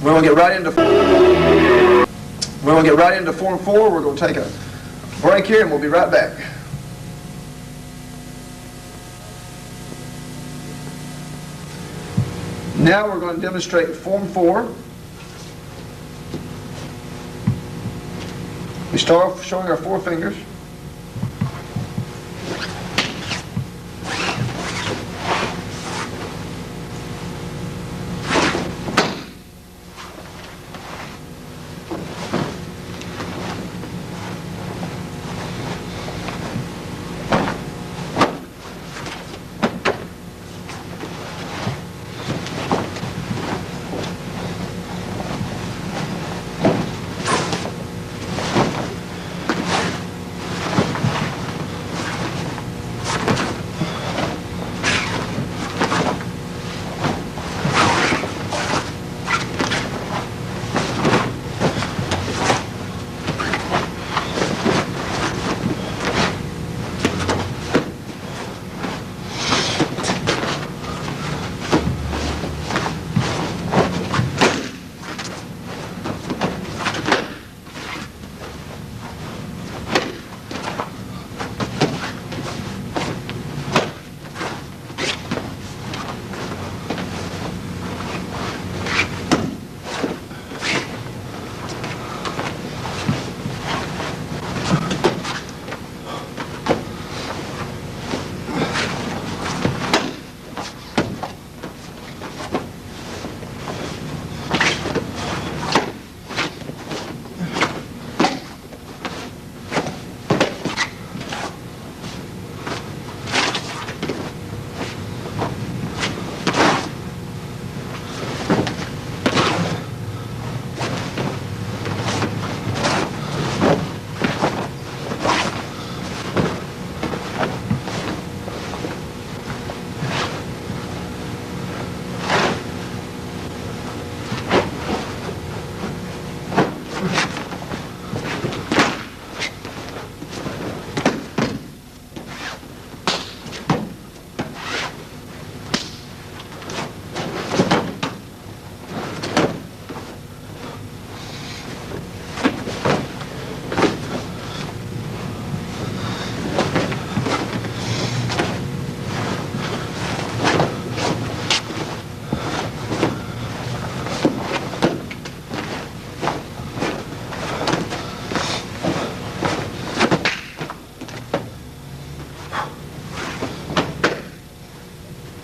We're going to get right into Form 4. We're going to take a break here and we'll be right back. Now we're going to demonstrate Form 4. We start off showing our four fingers.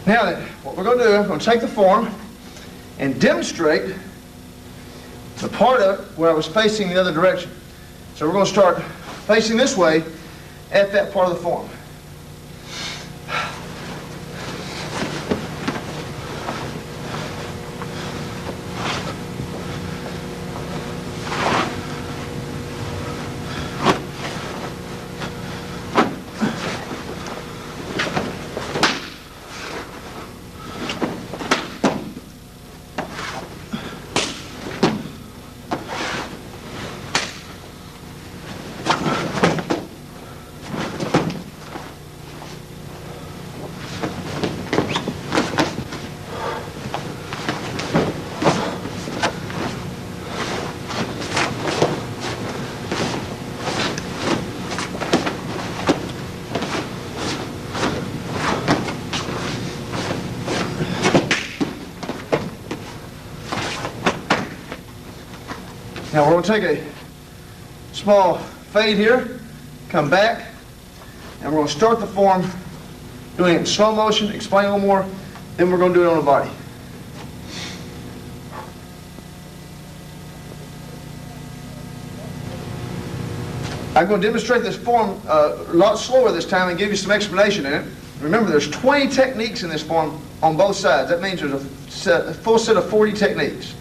Now then, what we're going to do, I'm going to take the form and demonstrate the part of it where I was facing the other direction. So we're going to start facing this way at that part of the form. Now we're going to take a small fade here, come back, and we're going to start the form doing it in slow motion, explain a little more, then we're going to do it on the body. I'm going to demonstrate this form a lot slower this time and give you some explanation in it. Remember, there's 20 techniques in this form on both sides. That means there's a full set of 40 techniques.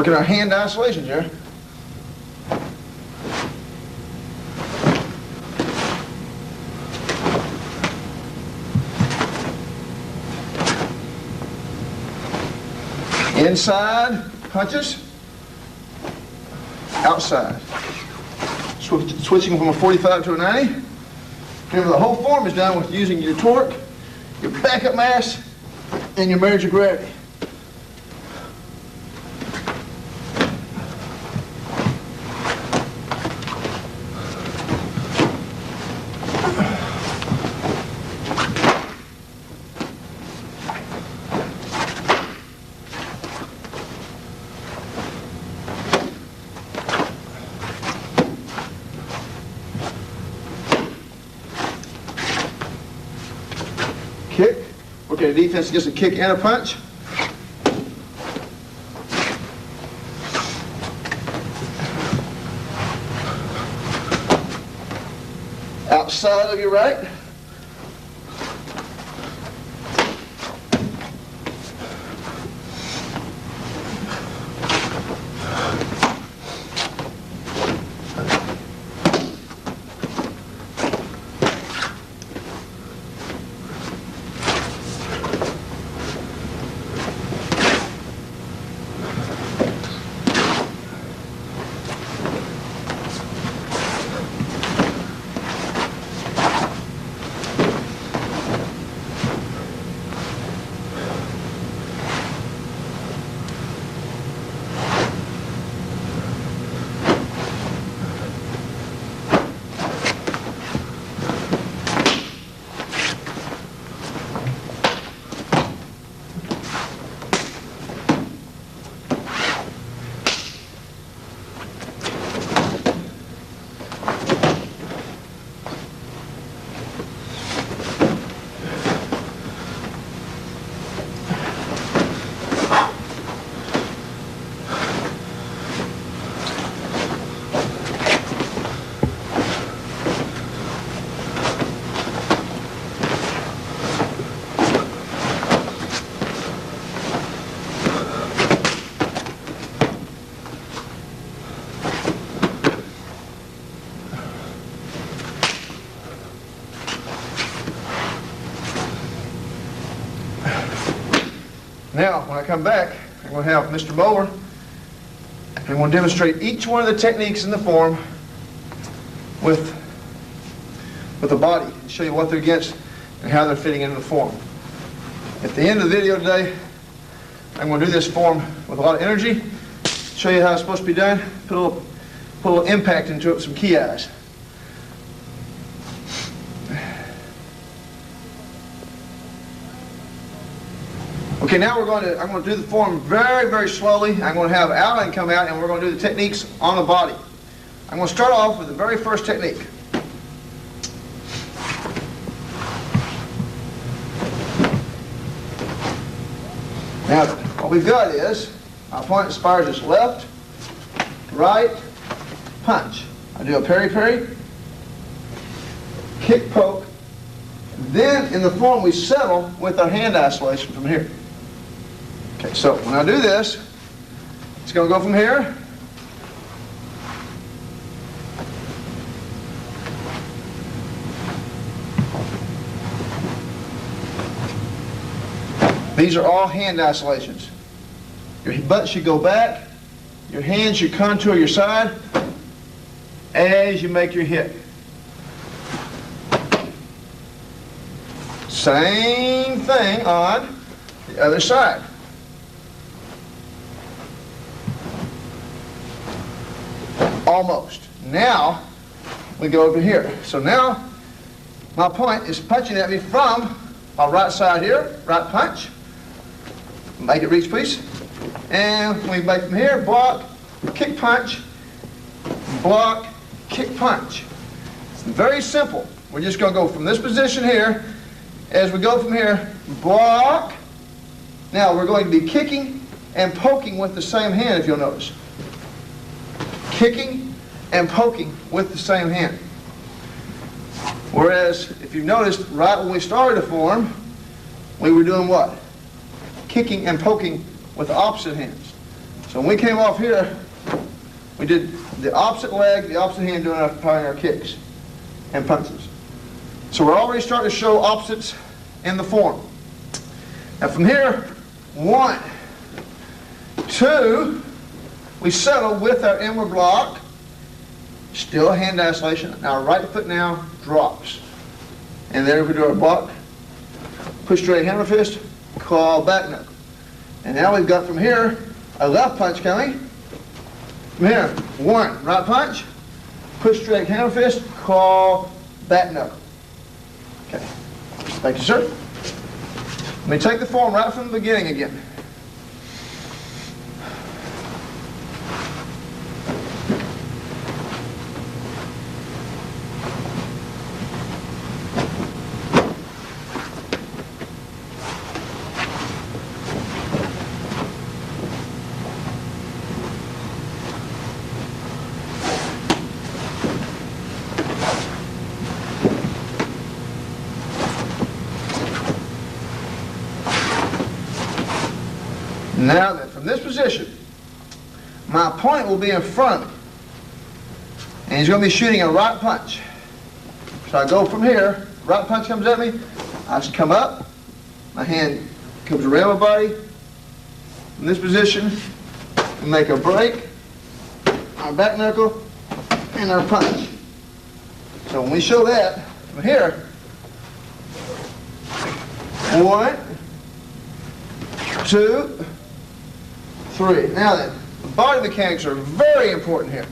Look at our hand isolations here. Inside punches, outside. Switching from a 45 to a 90. Remember, the whole form is done with using your torque, your backup mass, and your marriage of gravity. Kick. Okay, the defense gets a kick and a punch. Outside of your right. Now, when I come back, I'm going to have Mr. Mower, and I'm going to demonstrate each one of the techniques in the form with the body, and show you what they're against and how they're fitting into the form. At the end of the video today, I'm going to do this form with a lot of energy, show you how it's supposed to be done, put a little impact into it with some key eyes. Okay, now I'm going to do the form very, very slowly. I'm going to have Alan come out and we're going to do the techniques on the body. I'm going to start off with the very first technique. Now, what we've got is, my opponent inspires us left, right, punch. I do a parry-parry, kick, poke. Then, in the form, we settle with our hand isolation from here. Okay, so when I do this, it's going to go from here. These are all hand isolations. Your butt should go back. Your hands should contour your side as you make your hit. Same thing on the other side. Almost. Now, we go over here. So now, my opponent is punching at me from my right side here, right punch. Make it reach, please. And we make from here, block, kick, punch, block, kick, punch. It's very simple. We're just going to go from this position here. As we go from here, block. Now we're going to be kicking and poking with the same hand, if you'll notice. Kicking and poking with the same hand. Whereas, if you've noticed, right when we started the form, we were doing what? Kicking and poking with the opposite hands. So when we came off here, we did the opposite leg, the opposite hand doing our kicks and punches. So we're already starting to show opposites in the form. Now from here, 1, 2, we settle with our inward block, still hand isolation. Now our right foot now drops. And there we do our block, push straight hammer fist, call back knuckle. And now we've got from here a left punch coming. From here, 1, right punch, push straight hammer fist, call back knuckle. Okay, thank you, sir. Let me take the form right from the beginning again. Now then, from this position, my opponent will be in front of me. And he's going to be shooting a right punch. So I go from here, right punch comes at me, I just come up, my hand comes around my body. In this position, we make a break, our back knuckle, and our punch. So when we show that, from here, 1, 2, 3. Now then, the body mechanics are very important here.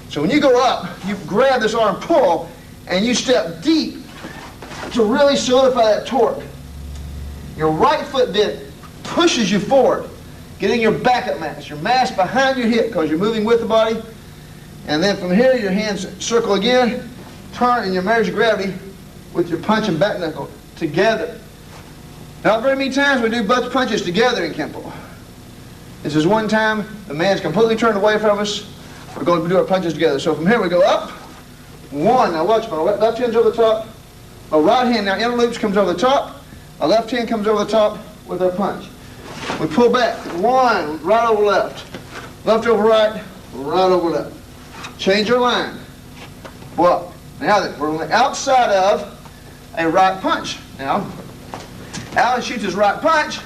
So when you go up, you grab this arm, pull, and you step deep to really solidify that torque. Your right foot bit pushes you forward, getting your backup mass, your mass behind your hip because you're moving with the body. And then from here, your hands circle again, turn, and you measure gravity with your punch and back knuckle together. Not very many times we do both punches together in Kenpo. This is one time the man's completely turned away from us. We're going to do our punches together. So from here we go up. 1. Now watch, my left hand's over the top. My right hand now inner loops comes over the top. My left hand comes over the top with our punch. We pull back. 1, right over left. Left over right, right over left. Change our line. Block. Now then, we're on the outside of a right punch. Now, Alan shoots his right punch.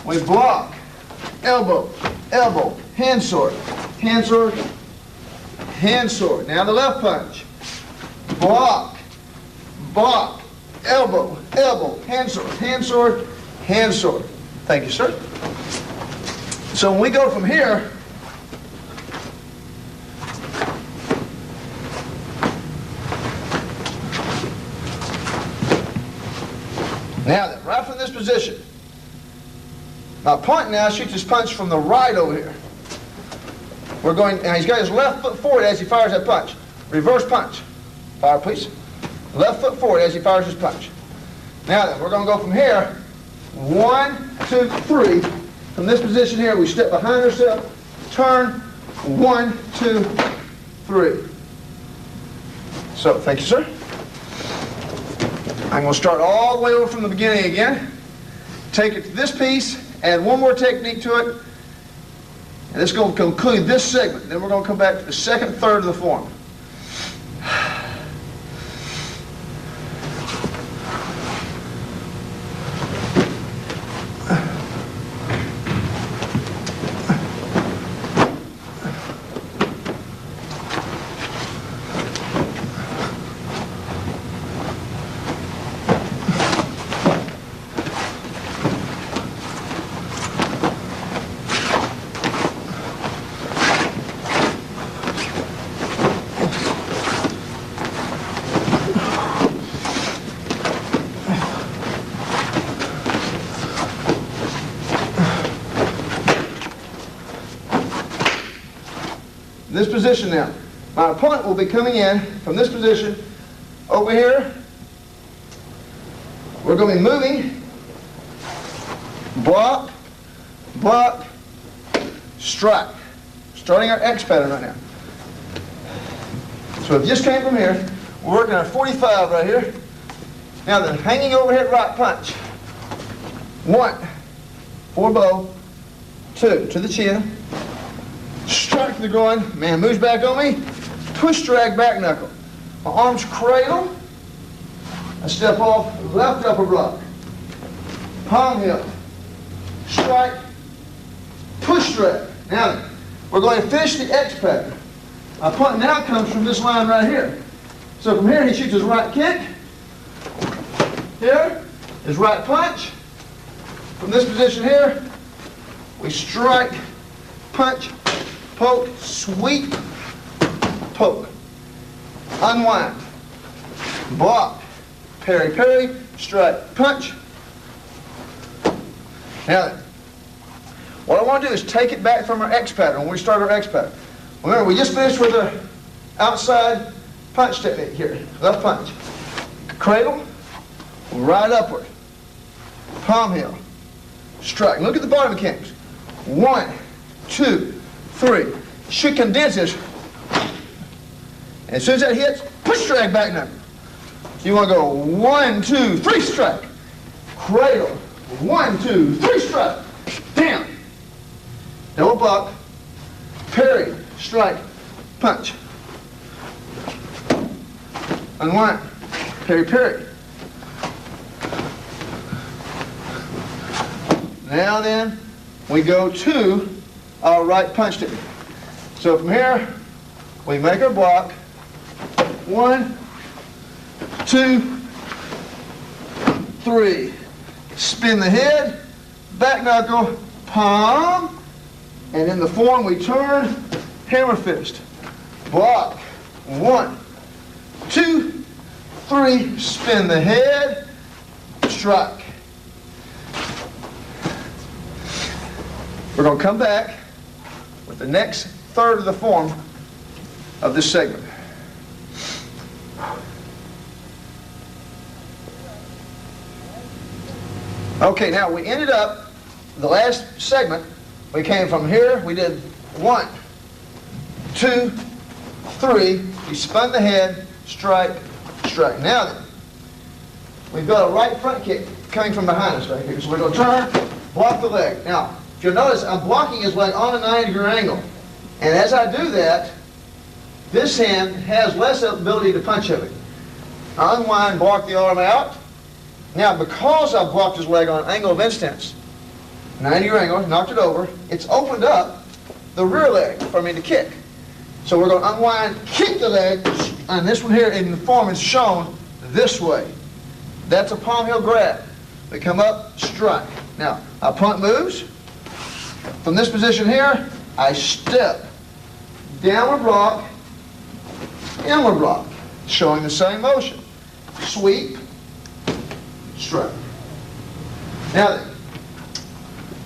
We block. Elbow, elbow, hand sword, hand sword, hand sword. Now the left punch. Block, block, elbow, elbow, hand sword, hand sword, hand sword. Thank you, sir. So when we go from here, now then, right from this position, my opponent now shoots his punch from the right over here. We're going, now he's got his left foot forward as he fires that punch. Reverse punch. Fire, please. Left foot forward as he fires his punch. Now then, we're going to go from here. 1, 2, 3. From this position here, we step behind ourselves, turn, 1, 2, 3. So, thank you, sir. I'm going to start all the way over from the beginning again. Take it to this piece. Add one more technique to it, and this is going to conclude this segment. Then we're going to come back to the second third of the form. This position now. My opponent will be coming in from this position over here. We're going to be moving, block, block, strike. Starting our X pattern right now. So it just came from here. We're working our 45 right here. Now then, hanging overhead right punch. 1, 4 bow, 2 to the chin, strike to the groin, man moves back on me, push, drag, back knuckle. My arms cradle, I step off, left upper block, palm heel, strike, push, drag. Now then, we're going to finish the X pattern. My punt now comes from this line right here. So from here he shoots his right kick, here, his right punch. From this position here, we strike, punch, poke, sweep, poke. Unwind, block, parry, parry, strike, punch. Now then, what I want to do is take it back from our X pattern when we start our X pattern. Remember, we just finished with our outside punch technique here. Left punch. Cradle, right upward. Palm heel. Strike. Look at the body mechanics. 1, 2, 3. Should condense this. And as soon as that hits, push, drag, back knuckle. You want to go 1, 2, 3, strike. Cradle. 1, 2, 3, strike. Down. Double block. Parry. Strike. Punch. Unwind. Parry, parry. Now then, we go to our right punch technique. So from here, we make our block. 1, 2, 3. Spin the head, back knuckle, palm, and in the form we turn, hammer fist. Block. 1, 2, 3. Spin the head, strike. We're going to come back with the next third of the form of this segment. Okay, now we ended up, the last segment, we came from here, we did 1, 2, 3, we spun the head, strike, strike. Now then, we've got a right front kick coming from behind us right here. So we're going to turn, block the leg. Now, if you'll notice, I'm blocking his leg on a 90-degree angle. And as I do that, this hand has less ability to punch heavy. I unwind, block the arm out. Now, because I've blocked his leg on an angle of instance, 90-degree angle, knocked it over, it's opened up the rear leg for me to kick. So we're going to unwind, kick the leg, and this one here in the form is shown this way. That's a palm heel grab. We come up, strike. Now, our punt moves. From this position here, I step, downward block, inward block, showing the same motion. Sweep, strike. Now then,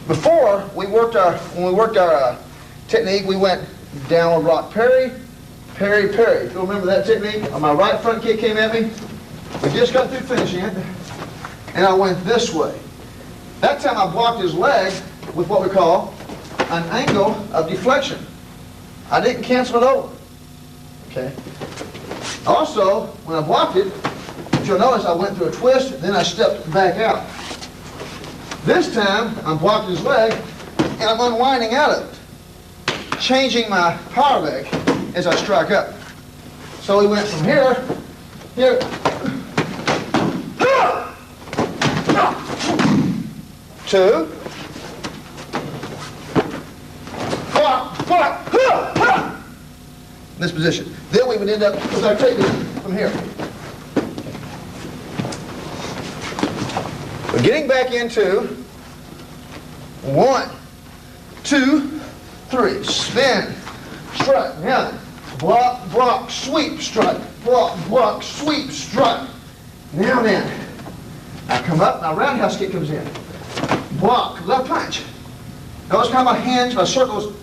before when we worked our technique, we went downward block, parry, parry, parry. If you remember that technique, my right front kick came at me. We just got through finishing it, and I went this way. That time I blocked his leg with what we call an angle of deflection. I didn't cancel it over. Okay. Also, when I blocked it, if you'll notice, I went through a twist, then I stepped back out. This time, I'm blocking his leg, and I'm unwinding out of it, changing my power leg as I strike up. So we went from here, here, to, this position. Then we would end up with our technique from here. We're getting back into 1, 2, 3. Spin, strike. Now, block, block, sweep, strike. Block, block, sweep, strike. Now then, I come up, my roundhouse kick comes in. Block, left punch. Notice how my hands, my circles,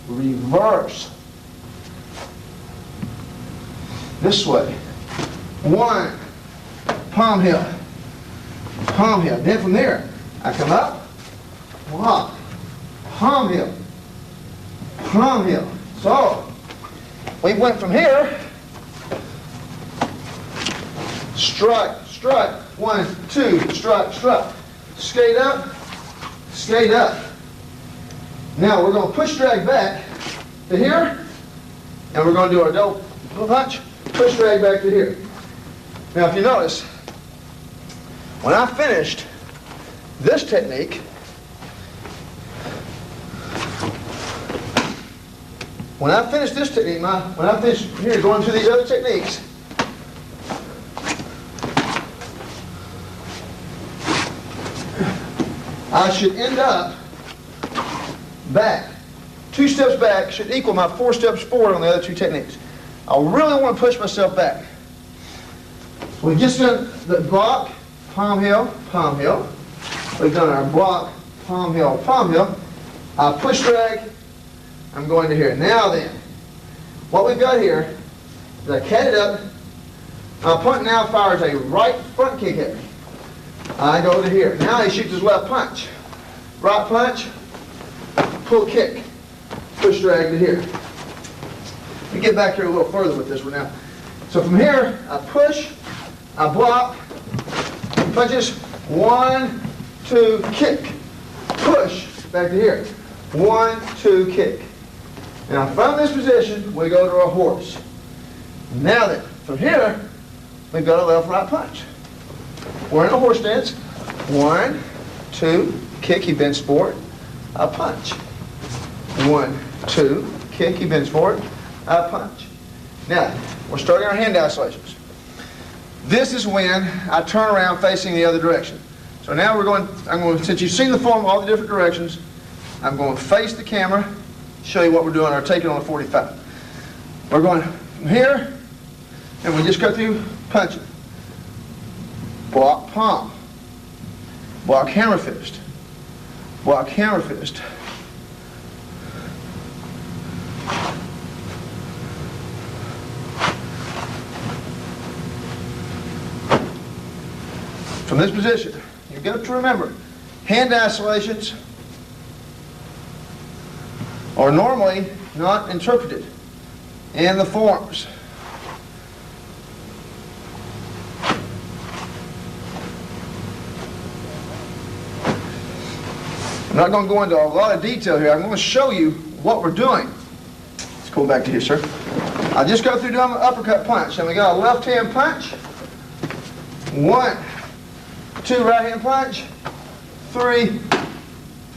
reverse. This way. 1, palm heel, palm heel. Then from there, I come up, block, palm heel, palm heel. So, we went from here, strike, strike, 1, 2, strike, strike. Skate up, skate up. Now we're going to push, drag back, to here, and we're going to do our double punch, push drag back to here. Now if you notice, when I finished this technique, when I finished here going through these other techniques, I should end up back. 2 steps back should equal my 4 steps forward on the other 2 techniques. I really want to push myself back. We just done the block, palm heel, palm heel. We've done our block, palm heel, palm heel. I push drag, I'm going to here. Now then, what we've got here is I cat it up. My opponent now fires a right front kick at me. I go to here. Now he shoots his left punch. Right punch, pull kick, push drag to here. Let me get back here a little further with this one now. So from here, I push, I block, punches, 1, 2, kick, push, back to here. 1, 2, kick. Now from this position, we go to our horse. Now then, from here, we've got a left-right punch. We're in a horse stance. 1, 2, kick, he bends forward, I punch. 1, 2, kick, he bends forward, I punch. Now, we're starting our hand isolations. This is when I turn around facing the other direction. So now since you've seen the form, all the different directions, I'm going to face the camera, show you what we're doing, or take it on a 45. We're going from here, and we just go through punching. Block palm, block hammer fist, block hammer fist. From this position, you've got to remember, hand isolations are normally not interpreted in the forms. I'm not going to go into a lot of detail here. I'm going to show you what we're doing. Let's go back to here, sir. I'll just go through doing an uppercut punch. And we got a left hand punch. 1, 2 right hand punch. 3,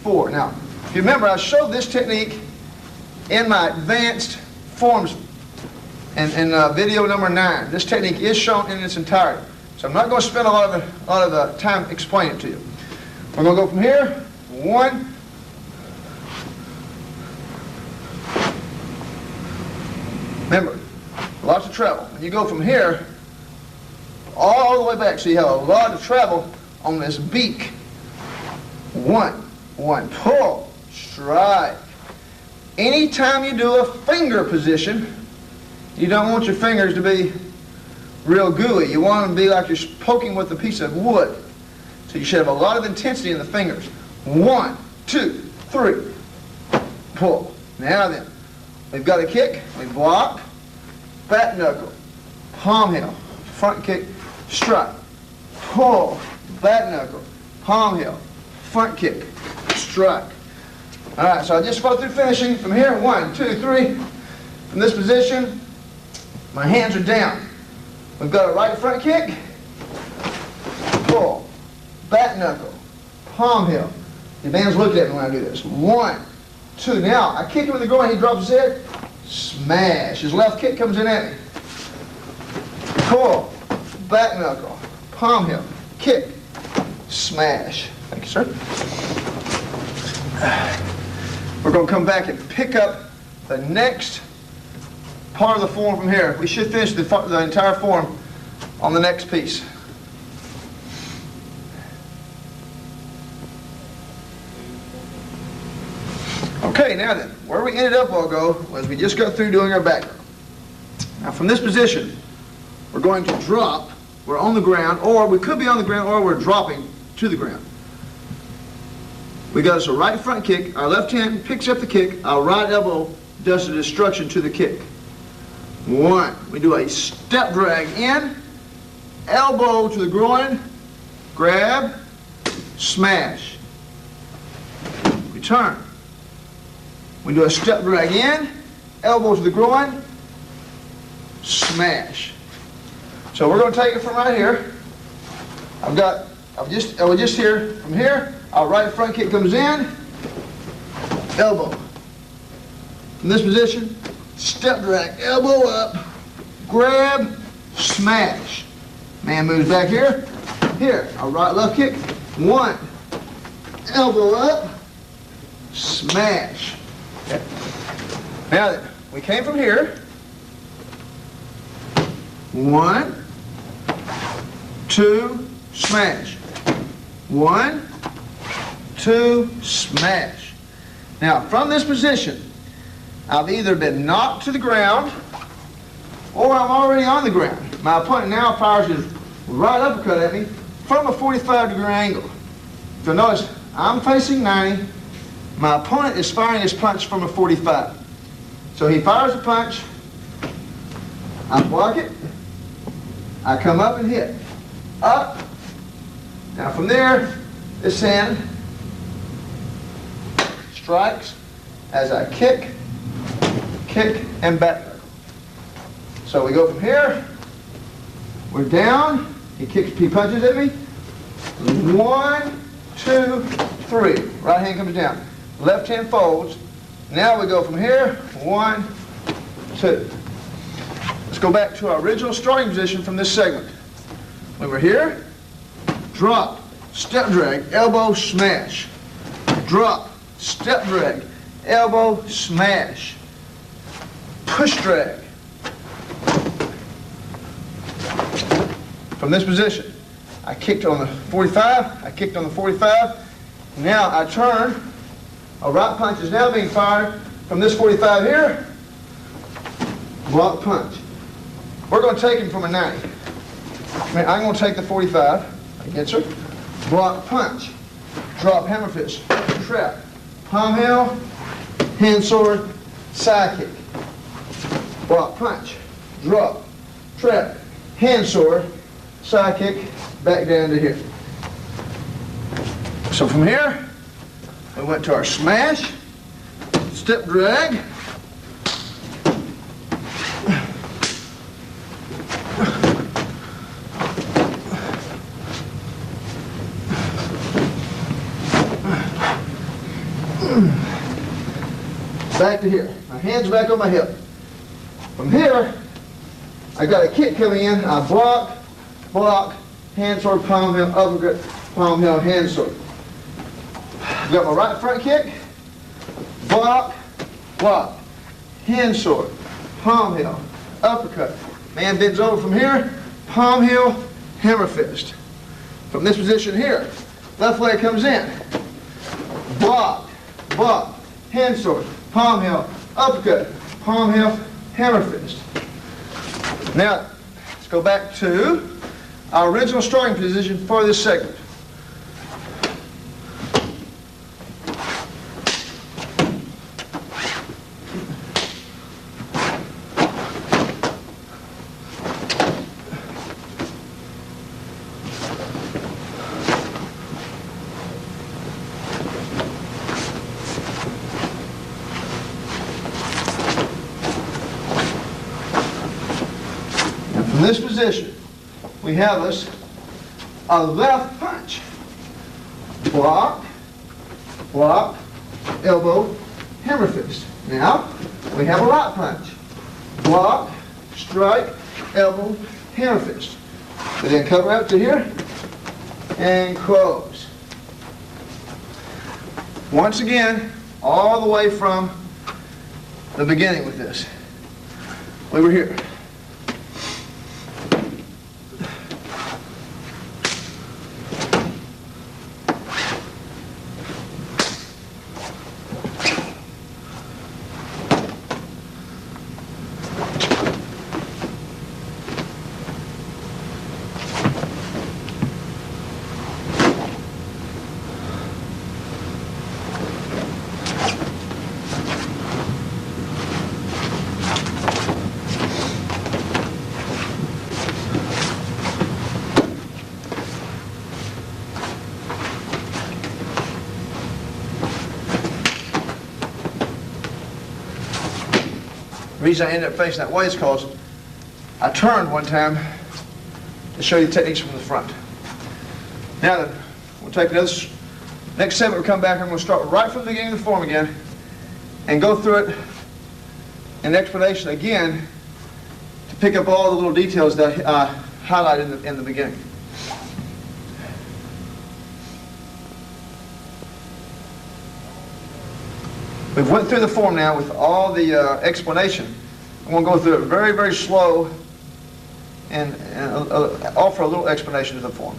4. Now, if you remember, I showed this technique in my advanced forms in video number 9. This technique is shown in its entirety. So I'm not going to spend a lot of the time explaining it to you. We're going to go from here. 1, remember, lots of travel. When you go from here all the way back, so you have a lot of travel on this beak. 1, pull, strike. Anytime you do a finger position, you don't want your fingers to be real gooey. You want them to be like you're poking with a piece of wood. So you should have a lot of intensity in the fingers. 1, 2, 3, pull. Now then, we've got a kick, we block, back knuckle, palm heel, front kick, strike, pull, back knuckle, palm heel, front kick, strike. All right, so I just go through finishing from here. 1, 2, 3. From this position, my hands are down. We've got a right front kick, pull, back knuckle, palm heel. The man's looking at me when I do this. 1, 2. Now, I kick him in the groin, he drops his head, smash. His left kick comes in at me. Pull, back knuckle, palm heel, kick, smash. Thank you, sir. We're going to come back and pick up the next part of the form from here. We should finish the entire form on the next piece. Okay, now then, where we ended up a while ago was we just got through doing our background. Now from this position, we're going to drop. We're on the ground, or we could be on the ground, or we're dropping to the ground. We got us a right front kick. Our left hand picks up the kick. Our right elbow does the destruction to the kick. 1. We do a step drag in, elbow to the groin, grab, smash. Return. We do a step drag in, elbow to the groin, smash. So we're going to take it from right here. We're just here. From here, our right front kick comes in, elbow. From this position, step drag, elbow up, grab, smash. Man moves back here. Here, our right left kick, one, elbow up, smash. Okay. Now then, we came from here. One, two, smash. One, two, smash. Now, from this position, I've either been knocked to the ground or I'm already on the ground. My opponent now fires his right uppercut at me from a 45-degree angle. So notice, I'm facing 90. My opponent is firing his punch from a 45. So he fires a punch. I block it. I come up and hit. Up. Now from there, this hand strikes as I kick, and back. So we go from here. We're down. He punches at me. One, two, three. Right hand comes down. Left hand folds. Now we go from here. One, two. Let's go back to our original starting position from this segment. We were here. Drop, step drag, elbow, smash. Drop, step drag, elbow, smash. Push drag. From this position, I kicked on the 45, I kicked on the 45. Now I turn. A right punch is now being fired from this 45 here. Block punch. We're going to take him from a 90. I'm going to take the 45 against her. Block punch. Drop hammer fist. Trap. Palm heel. Hand sword. Side kick. Block punch. Drop. Trap. Hand sword. Side kick. Back down to here. So from here, we went to our smash. Step drag. Back to here. My hands back on my hip. From here, I got a kick coming in. I block, hand sword, palm heel, uppercut, palm heel, hand sword. Got my right front kick, block, hand sword, palm heel, uppercut. Man bends over from here, palm heel, hammer fist. From this position here, left leg comes in, block, hand sword, palm heel, uppercut, palm heel, hammer fist. Now, let's go back to our original starting position for this segment. From this position, we have us a left punch. Block, elbow, hammer fist. Now, we have a right punch. Block, strike, elbow, hammer fist. We then cover up to here and close. Once again, all the way from the beginning with this. We were here. The reason I ended up facing that way is because I turned one time to show you the techniques from the front. Now then, we'll take this next segment, we'll come back, I'm going to start right from the beginning of the form again and go through it in explanation again to pick up all the little details that I highlighted in the beginning. We've went through the form now with all the explanation. I'm going to go through it very, very slow and offer a little explanation of the form.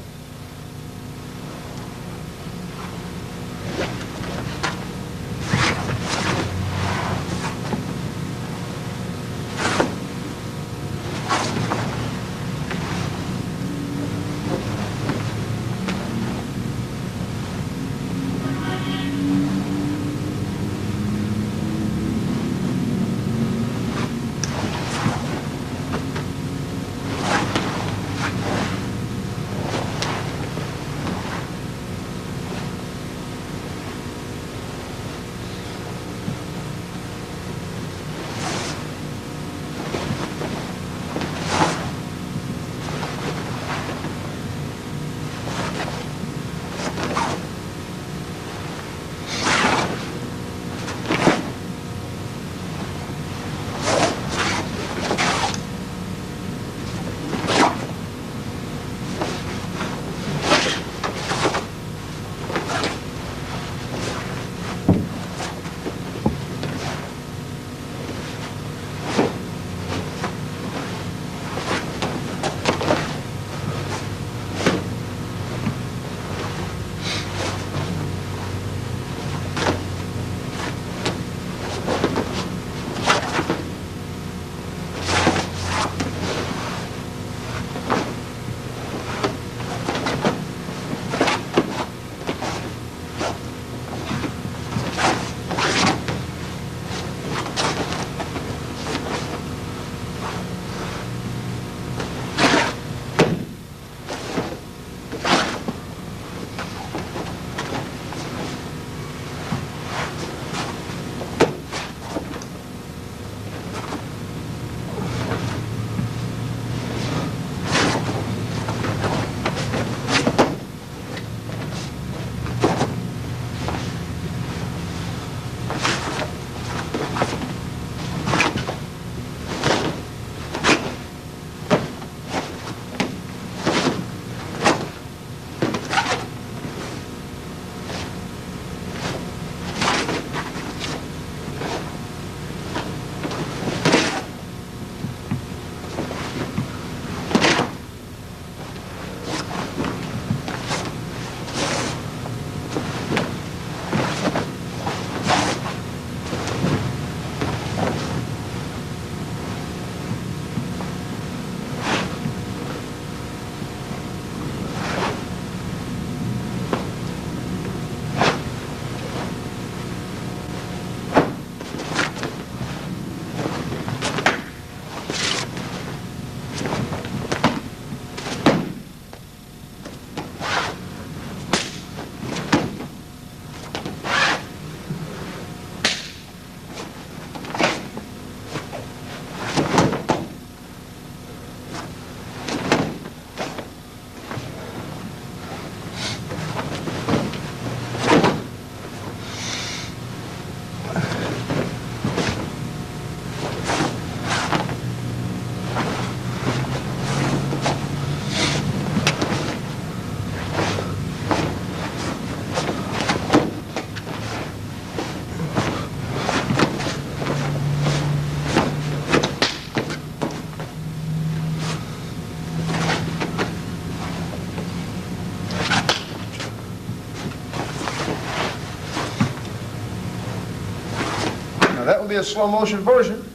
Now that will be a slow motion version.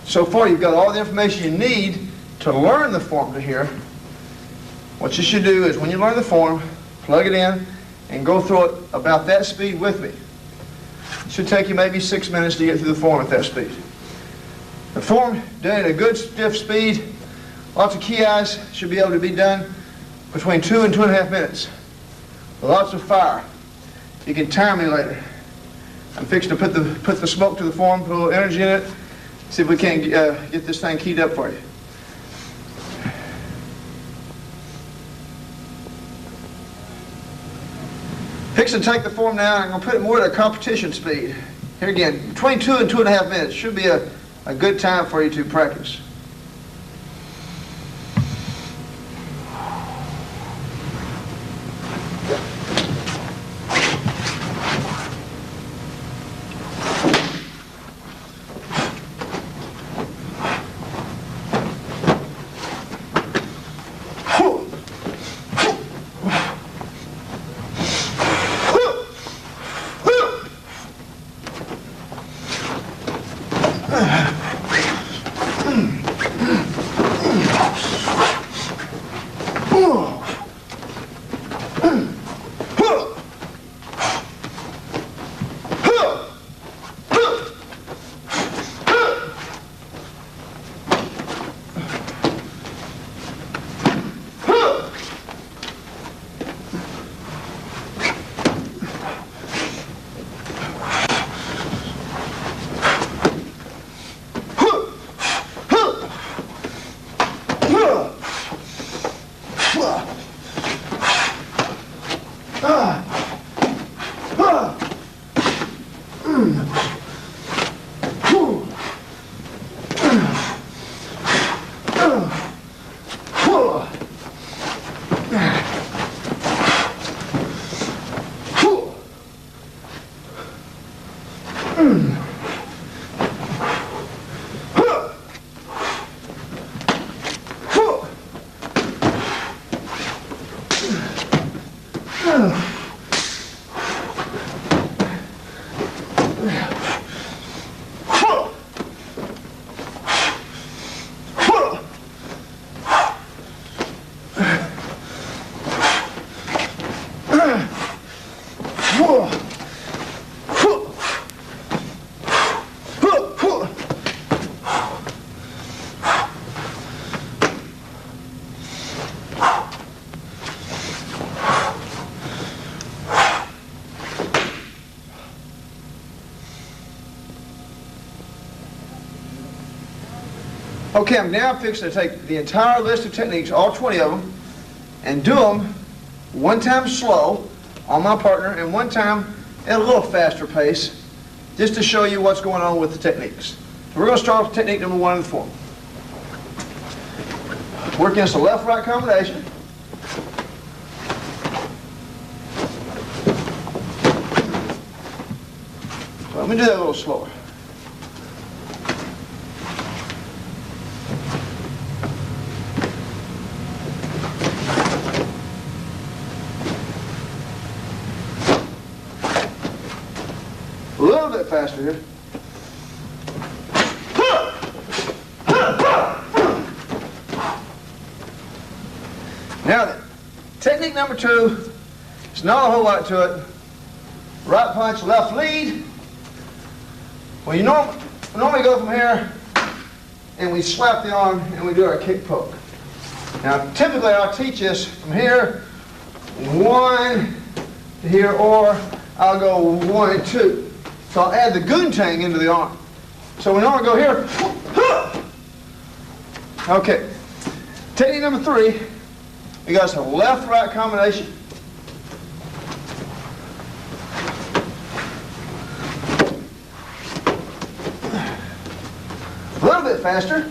So far you've got all the information you need to learn the form to here. What you should do is when you learn the form, plug it in and go through it about that speed with me. It should take you maybe 6 minutes to get through the form at that speed. The form done at a good stiff speed, lots of key eyes, should be able to be done between 2 and 2.5 minutes. With lots of fire. You can tire me later. I'm fixing to put the smoke to the form, put a little energy in it, See if we can't get this thing keyed up for you. Fixing to take the form now. I'm going to put it more at a competition speed. Here again, between 2 and 2.5 minutes should be a good time for you to practice. Okay, I'm now fixing to take the entire list of techniques, all 20 of them, and do them one time slow on my partner and one time at a little faster pace, just to show you what's going on with the techniques. So we're going to start with technique number 1 in the form. Work against the left-right combination. So let me do that a little slower. A little bit faster here. Now then, technique number 2, there's not a whole lot to it. Right punch, left lead. Well, you normally go from here and we slap the arm and we do our kick poke. Now, typically I'll teach this from here, 1 to here, or I'll go 1 and 2. So I'll add the goontang into the arm. So we normally go here. Okay. Technique number 3, we got some left-right combination. A little bit faster.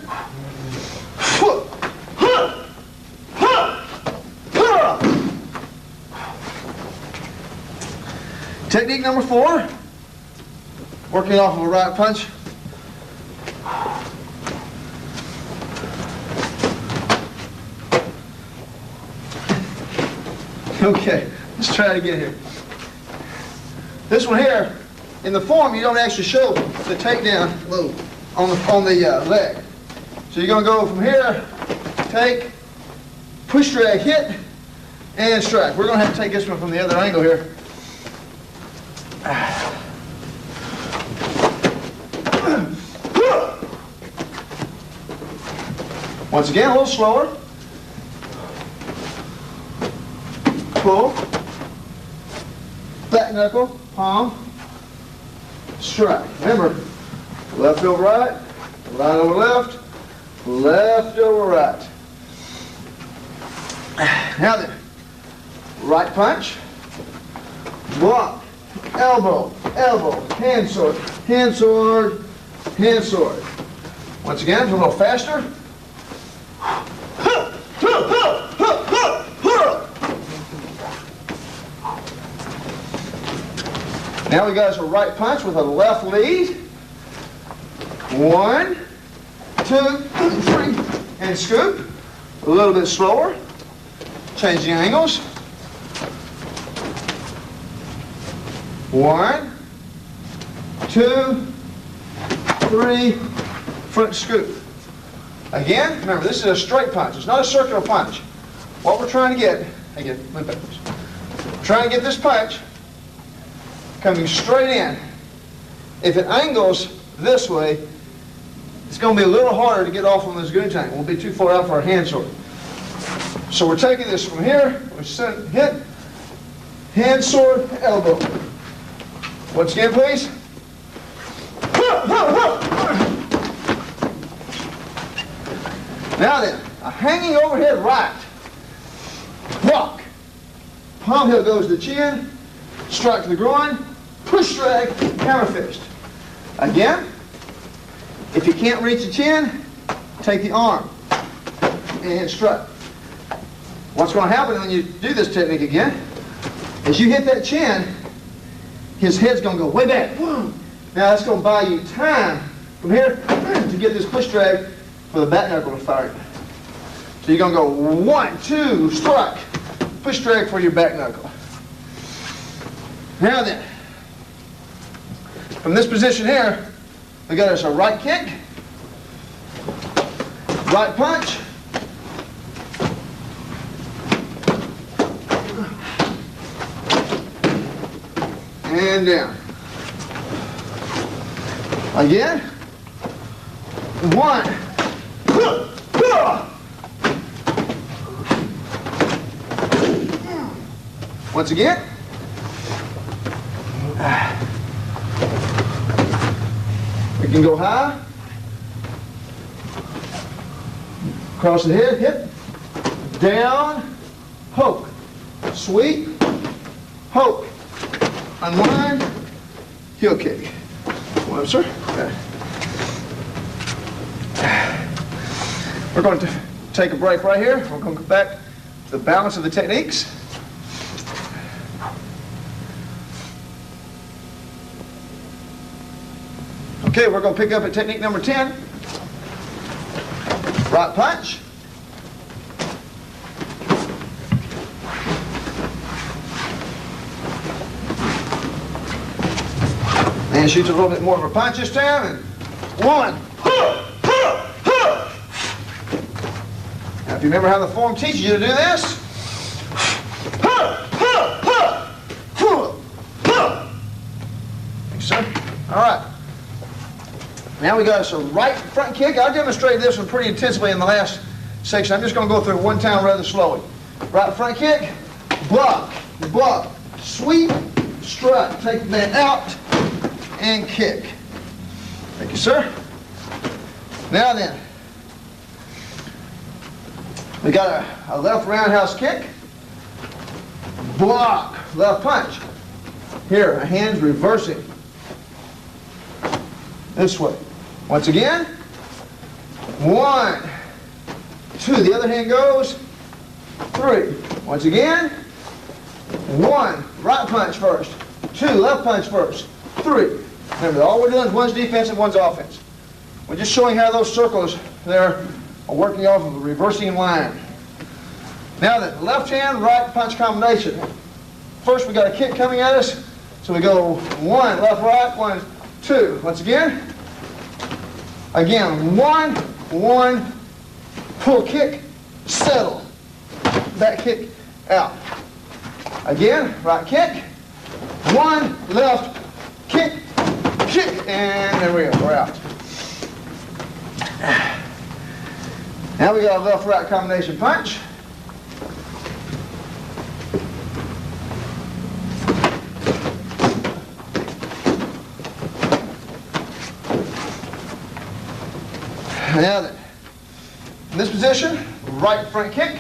Technique number 4, working off of a right punch. Okay, let's try it again here. This one here, in the form, you don't actually show the takedown move on the leg. So you're going to go from here, take, push drag, hit, and strike. We're going to have to take this one from the other angle here. Once again, a little slower. Pull, back knuckle, palm, strike. Remember, left over right, Right over left, left over right. Now then, right punch, block, elbow, elbow, hand sword, hand sword, hand sword. Once again, a little faster. Now we got a right punch with a left lead. 1, 2, 3, and scoop. A little bit slower. Change the angles. 1, 2, 3, front scoop. Again, remember this is a straight punch. It's not a circular punch. What we're trying to get, trying to get this punch coming straight in. If it angles this way, it's going to be a little harder to get off on this goon tank. It won't be too far out for our hand sword. So we're taking this from here, we hit, hand sword, elbow. Once again, please. Now then, a hanging overhead right. Block. Palm heel goes to the chin, strike to the groin, push drag, hammer fist. Again, if you can't reach the chin, take the arm and strike. What's going to happen when you do this technique again, is you hit that chin, his head's going to go way back. Now that's going to buy you time from here to get this push drag for the back knuckle to fire. So you're going to go 1, 2, strike, push drag for your back knuckle. Now then, from this position here, we got us a right kick, right punch, and down. Again. 1. Once again. We can go high. Across the head, hip. Down. Poke. Sweep. Poke. Unwind. Heel kick. One up, sir. Okay. We're going to take a break right here. We're going to go back to the balance of the techniques. Okay, we're going to pick up at technique number 10. Right punch. And shoots a little bit more of a punch this time. And 1. Now, if you remember how the form teaches you to do this. Thanks, sir. All right. Now we got us a right front kick. I demonstrated this one pretty intensively in the last section. I'm just going to go through it one time rather slowly. Right front kick, block, block, sweep, strut. Take the man out and kick. Thank you, sir. Now then, we got a left roundhouse kick, block, left punch. Here, a hand's reversing this way. Once again, 1, 2, the other hand goes, 3. Once again, 1, right punch first, 2, left punch first, 3. Remember, all we're doing is one's defensive, one's offense. We're just showing how those circles there are working off of a reversing line. Now then, left hand, right punch combination. First we got a kick coming at us, so we go 1, left, right, 1, 2. Once again. Again, 1, 1, pull kick, settle. Back kick, out. Again, right kick, 1, left, kick, kick, and there we go, we're out. Now we got a left-right combination punch. Now then, in this position, right front kick.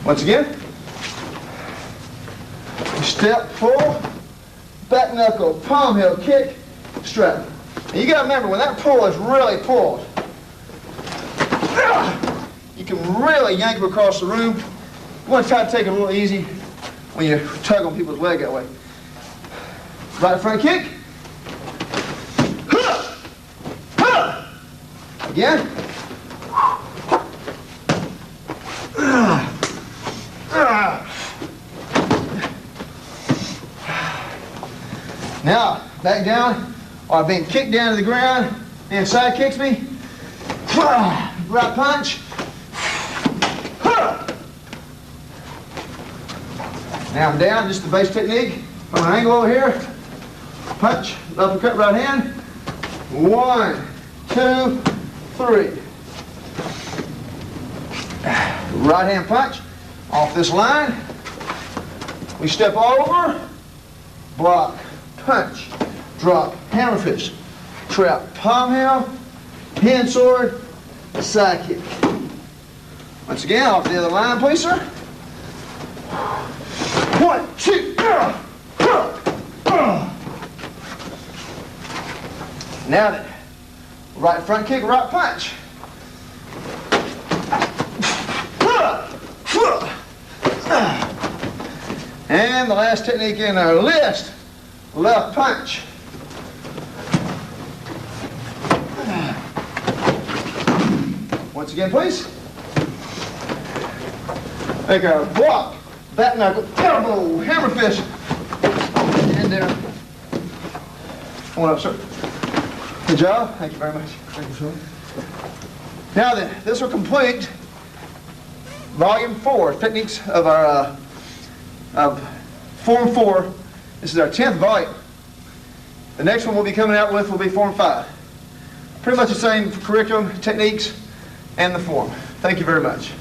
Once again, step, pull, back knuckle, palm heel kick, strap. And you got to remember, when that pull is really pulled, you can really yank them across the room. You want to try to take it a little easy when you tug on people's leg that way. Right front kick. Again. Now, back down, or being kicked down to the ground, and side kicks me. Right punch. Now I'm down, just the base technique. From an angle over here. Punch, uppercut right hand. 1, 2, 3. Right hand punch. Off this line. We step over. Block. Punch. Drop. Hammer fist. Trap. Palm heel. Hand sword. Side kick. Once again, off the other line, please, sir. 1, 2. Now then, right front kick, right punch. And the last technique in our list, left punch. Once again, please. Make our block, back knuckle, elbow, hammer fist, and down. One up, sir. Good job. Thank you very much. Thank you, sir. Now then, this will complete Volume 4, techniques of our of Form 4. This is our 10th volume. The next one we'll be coming out with will be Form 5. Pretty much the same curriculum, techniques, and the form. Thank you very much.